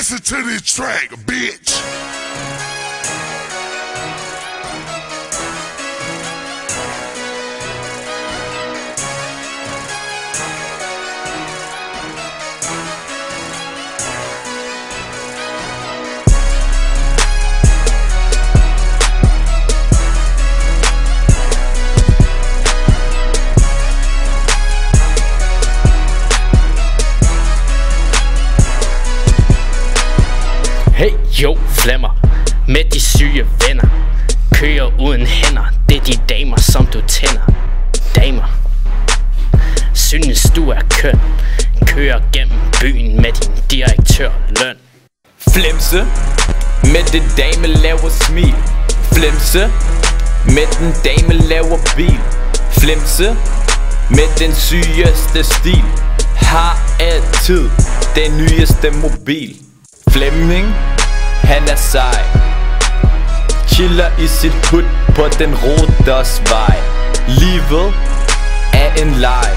Listen to this track, bitch. Hey jo, flammer med de syge venner. Kører uden hænder, det er de damer som du tænder. Damer, synes du er køn. Kører gennem byen med din direktørløn. Flemse med det dame laver smil. Flemse med den dame laver bil. Flemse med den sygeste stil. Har altid den nyeste mobil. Flemming, han er sej. Chiller i sit hud på den Roders vej. Livet er en leg,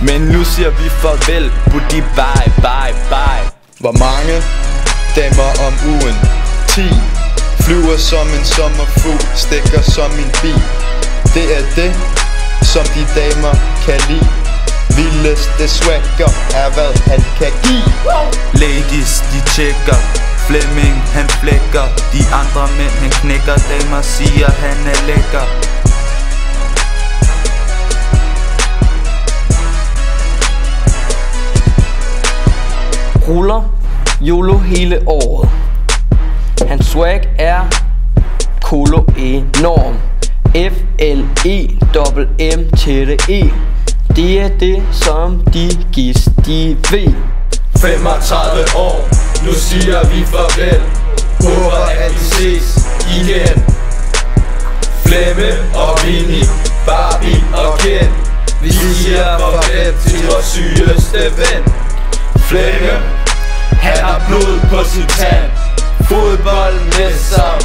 men nu siger vi farvel, buddy bye, bye, bye. Hvor mange damer om ugen? 10. Flyver som en sommerfugl, stikker som en bil. Det er det, som de damer kan lide. Vildeste swagger er hvad han kan give. Ladies de tjekker, Flemming han flækker. De andre mænd han knækker, damer siger han er lækker. Ruller YOLO hele året. Hans swag er kolo enorm. FLEMM til det E. Det er det som de gis de ved. 35 år, nu siger vi farvel. Håber at vi ses igen. Flemme og Vinnie, Barbie og Ken. Vi siger farvel til vores sygeste ven. Flemme, han har blod på sin tand. Fodbold med som